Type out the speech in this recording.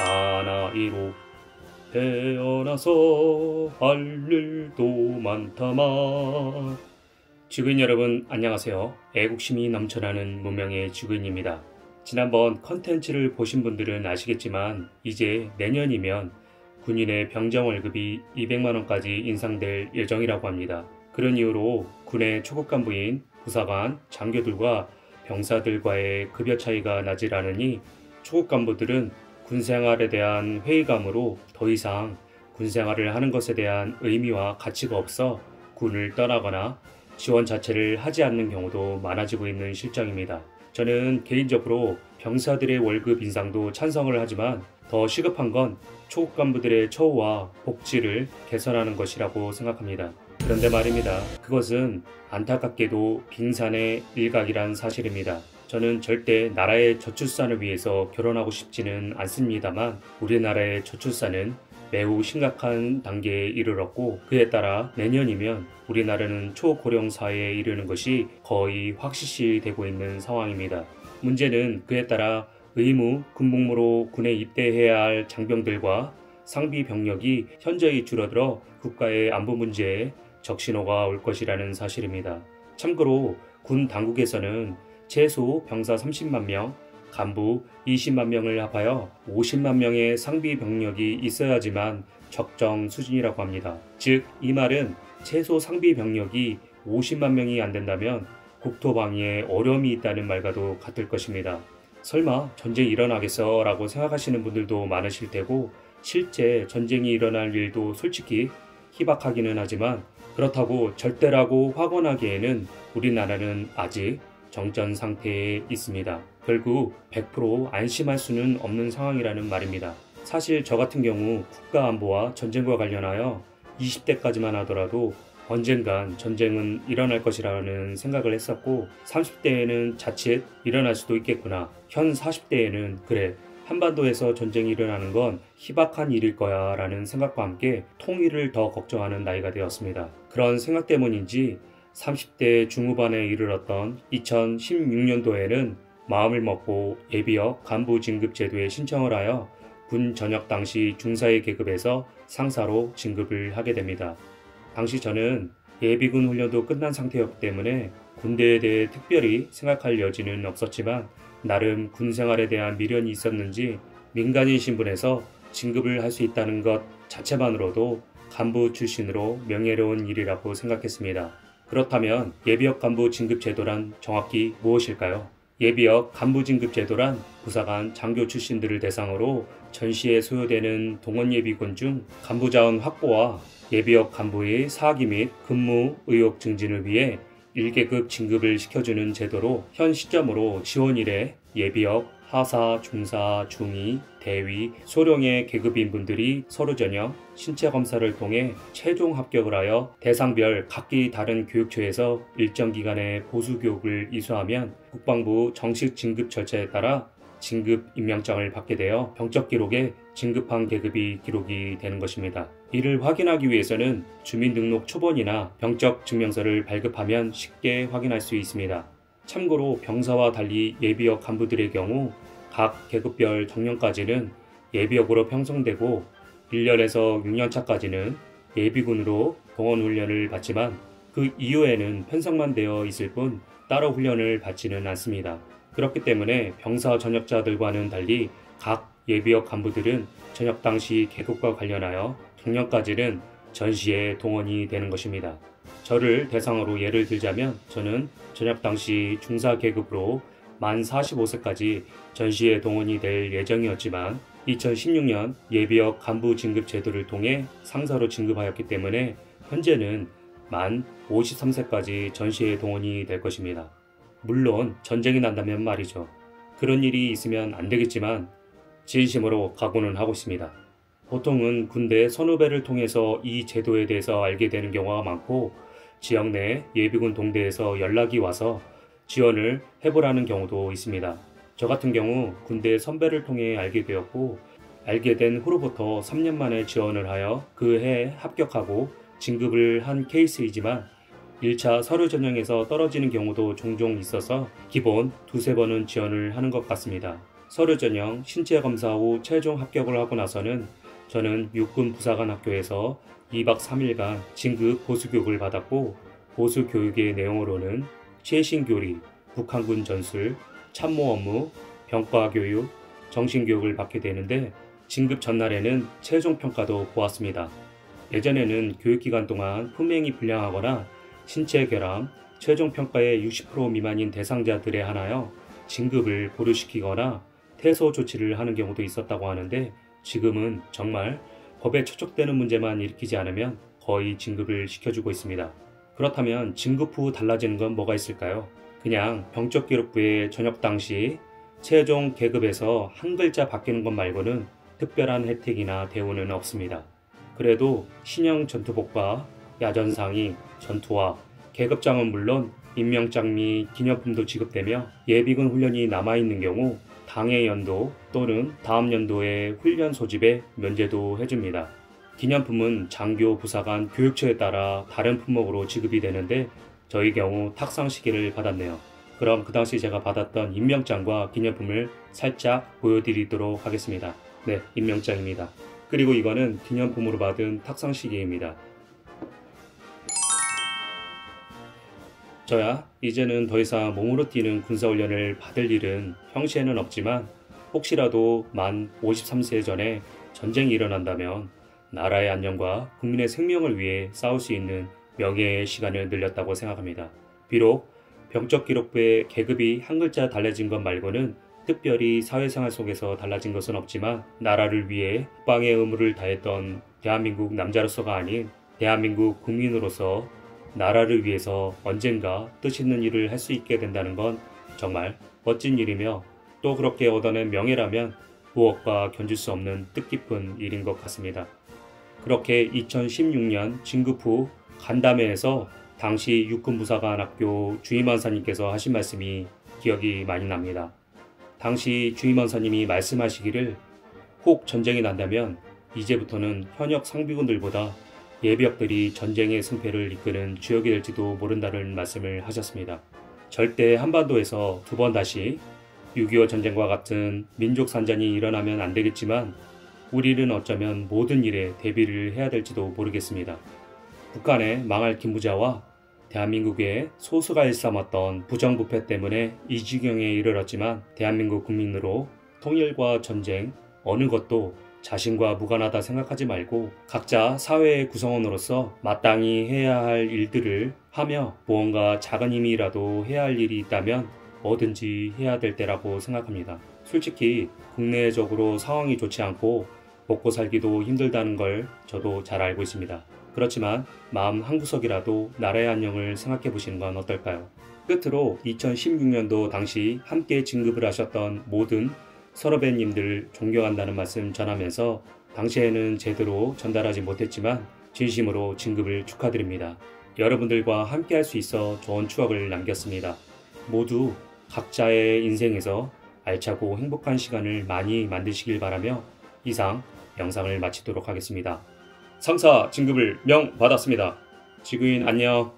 사나이로 태어나서 할 일도 많다만. 지구인 여러분 안녕하세요. 애국심이 넘쳐나는 문명의 지구인입니다. 지난번 컨텐츠를 보신 분들은 아시겠지만 이제 내년이면 군인의 병장 월급이 200만원까지 인상될 예정이라고 합니다. 그런 이유로 군의 초급 간부인 부사관, 장교들과 병사들과의 급여 차이가 나질 않으니 초급 간부들은 군생활에 대한 회의감으로 더 이상 군생활을 하는 것에 대한 의미와 가치가 없어 군을 떠나거나 지원 자체를 하지 않는 경우도 많아지고 있는 실정입니다. 저는 개인적으로 병사들의 월급 인상도 찬성을 하지만 더 시급한 건 초급 간부들의 처우와 복지를 개선하는 것이라고 생각합니다. 그런데 말입니다. 그것은 안타깝게도 빙산의 일각이란 사실입니다. 저는 절대 나라의 저출산을 위해서 결혼하고 싶지는 않습니다만 우리나라의 저출산은 매우 심각한 단계에 이르렀고 그에 따라 내년이면 우리나라는 초고령 사회에 이르는 것이 거의 확실시되고 있는 상황입니다. 문제는 그에 따라 의무 군복무로 군에 입대해야 할 장병들과 상비 병력이 현저히 줄어들어 국가의 안보 문제에 적신호가 올 것이라는 사실입니다. 참고로 군 당국에서는 최소 병사 30만 명, 간부 20만 명을 합하여 50만 명의 상비 병력이 있어야지만 적정 수준이라고 합니다. 즉, 이 말은 최소 상비 병력이 50만 명이 안 된다면 국토방위에 어려움이 있다는 말과도 같을 것입니다. 설마 전쟁이 일어나겠어? 라고 생각하시는 분들도 많으실 테고 실제 전쟁이 일어날 일도 솔직히 희박하기는 하지만 그렇다고 절대라고 확언하기에는 우리나라는 아직 정전 상태에 있습니다. 결국 100% 안심할 수는 없는 상황이라는 말입니다. 사실 저 같은 경우 국가안보와 전쟁과 관련하여 20대까지만 하더라도 언젠간 전쟁은 일어날 것이라는 생각을 했었고 30대에는 자칫 일어날 수도 있겠구나. 현 40대에는 그래, 한반도에서 전쟁이 일어나는 건 희박한 일일 거야 라는 생각과 함께 통일을 더 걱정하는 나이가 되었습니다. 그런 생각 때문인지 30대 중후반에 이르렀던 2016년도에는 마음을 먹고 예비역 간부 진급 제도에 신청을 하여 군 전역 당시 중사의 계급에서 상사로 진급을 하게 됩니다. 당시 저는 예비군 훈련도 끝난 상태였기 때문에 군대에 대해 특별히 생각할 여지는 없었지만 나름 군 생활에 대한 미련이 있었는지 민간인 신분에서 진급을 할 수 있다는 것 자체만으로도 간부 출신으로 명예로운 일이라고 생각했습니다. 그렇다면 예비역 간부 진급 제도란 정확히 무엇일까요? 예비역 간부 진급 제도란 부사관 장교 출신들을 대상으로 전시에 소요되는 동원예비군 중 간부 자원 확보와 예비역 간부의 사기 및 근무 의욕 증진을 위해 1계급 진급을 시켜주는 제도로 현 시점으로 지원일에 예비역, 하사, 중사, 중위, 대위, 소령의 계급인 분들이 서류 전형, 신체 검사를 통해 최종 합격을 하여 대상별 각기 다른 교육처에서 일정 기간의 보수 교육을 이수하면 국방부 정식 진급 절차에 따라 진급 임명장을 받게 되어 병적 기록에 진급한 계급이 기록이 되는 것입니다. 이를 확인하기 위해서는 주민등록 초본이나 병적 증명서를 발급하면 쉽게 확인할 수 있습니다. 참고로 병사와 달리 예비역 간부들의 경우 각 계급별 정년까지는 예비역으로 편성되고 1년에서 6년차까지는 예비군으로 동원훈련을 받지만 그 이후에는 편성만 되어 있을 뿐 따로 훈련을 받지는 않습니다. 그렇기 때문에 병사 전역자들과는 달리 각 예비역 간부들은 전역 당시 계급과 관련하여 정년까지는 전시에 동원이 되는 것입니다. 저를 대상으로 예를 들자면 저는 전역 당시 중사 계급으로 만 45세까지 전시에 동원이 될 예정이었지만 2016년 예비역 간부 진급 제도를 통해 상사로 진급하였기 때문에 현재는 만 53세까지 전시에 동원이 될 것입니다. 물론 전쟁이 난다면 말이죠. 그런 일이 있으면 안 되겠지만 진심으로 각오는 하고 있습니다. 보통은 군대 선후배를 통해서 이 제도에 대해서 알게 되는 경우가 많고 지역 내 예비군 동대에서 연락이 와서 지원을 해보라는 경우도 있습니다. 저 같은 경우 군대 선배를 통해 알게 되었고 알게 된 후로부터 3년 만에 지원을 하여 그 해 합격하고 진급을 한 케이스이지만 1차 서류 전형에서 떨어지는 경우도 종종 있어서 기본 두세 번은 지원을 하는 것 같습니다. 서류 전형, 신체 검사 후 최종 합격을 하고 나서는 저는 육군 부사관 학교에서 2박 3일간 진급 보수교육을 받았고, 보수교육의 내용으로는 최신 교리, 북한군 전술, 참모 업무, 병과 교육, 정신교육을 받게 되는데, 진급 전날에는 최종 평가도 보았습니다. 예전에는 교육기간 동안 품행이 불량하거나 신체 결함, 최종 평가의 60% 미만인 대상자들에 한하여 진급을 보류시키거나 퇴소 조치를 하는 경우도 있었다고 하는데, 지금은 정말 법에 처척되는 문제만 일으키지 않으면 거의 진급을 시켜주고 있습니다. 그렇다면 진급 후 달라지는 건 뭐가 있을까요? 그냥 병적기록부에 전역 당시 최종 계급에서 한 글자 바뀌는 것 말고는 특별한 혜택이나 대우는 없습니다. 그래도 신형 전투복과 야전상이, 전투화, 계급장은 물론 임명장 및 기념품도 지급되며, 예비군 훈련이 남아있는 경우 당해 연도 또는 다음 연도의 훈련 소집에 면제도 해줍니다. 기념품은 장교 부사관 교육처에 따라 다른 품목으로 지급이 되는데, 저희 경우 탁상 시계를 받았네요. 그럼 그 당시 제가 받았던 임명장과 기념품을 살짝 보여드리도록 하겠습니다. 네, 임명장입니다. 그리고 이거는 기념품으로 받은 탁상 시계입니다. 저야 이제는 더 이상 몸으로 뛰는 군사훈련을 받을 일은 평시에는 없지만, 혹시라도 만 53세 전에 전쟁이 일어난다면 나라의 안녕과 국민의 생명을 위해 싸울 수 있는 명예의 시간을 늘렸다고 생각합니다. 비록 병적기록부에 계급이 한 글자 달라진 것 말고는 특별히 사회생활 속에서 달라진 것은 없지만, 나라를 위해 국방의 의무를 다했던 대한민국 남자로서가 아닌 대한민국 국민으로서 나라를 위해서 언젠가 뜻있는 일을 할 수 있게 된다는 건 정말 멋진 일이며, 또 그렇게 얻어낸 명예라면 무엇과 견줄 수 없는 뜻깊은 일인 것 같습니다. 그렇게 2016년 진급 후 간담회에서 당시 육군부사관 학교 주임원사님께서 하신 말씀이 기억이 많이 납니다. 당시 주임원사님이 말씀하시기를, 혹 전쟁이 난다면 이제부터는 현역 상비군들보다 예비역들이 전쟁의 승패를 이끄는 주역이 될지도 모른다는 말씀을 하셨습니다. 절대 한반도에서 두 번 다시 6.25 전쟁과 같은 민족 산전이 일어나면 안 되겠지만, 우리는 어쩌면 모든 일에 대비를 해야 될지도 모르겠습니다. 북한의 망할 김부자와 대한민국의 소수가 일삼았던 부정부패 때문에 이 지경에 이르렀지만, 대한민국 국민으로 통일과 전쟁 어느 것도 자신과 무관하다 생각하지 말고 각자 사회의 구성원으로서 마땅히 해야 할 일들을 하며, 무언가 작은 힘이라도 해야 할 일이 있다면 뭐든지 해야 될 때라고 생각합니다. 솔직히 국내적으로 상황이 좋지 않고 먹고 살기도 힘들다는 걸 저도 잘 알고 있습니다. 그렇지만 마음 한구석이라도 나라의 안녕을 생각해 보시는 건 어떨까요? 끝으로 2016년도 당시 함께 진급을 하셨던 모든 선후배님들 존경한다는 말씀 전하면서, 당시에는 제대로 전달하지 못했지만 진심으로 진급을 축하드립니다. 여러분들과 함께 할 수 있어 좋은 추억을 남겼습니다. 모두 각자의 인생에서 알차고 행복한 시간을 많이 만드시길 바라며 이상 영상을 마치도록 하겠습니다. 상사 진급을 명 받았습니다. 지구인 안녕.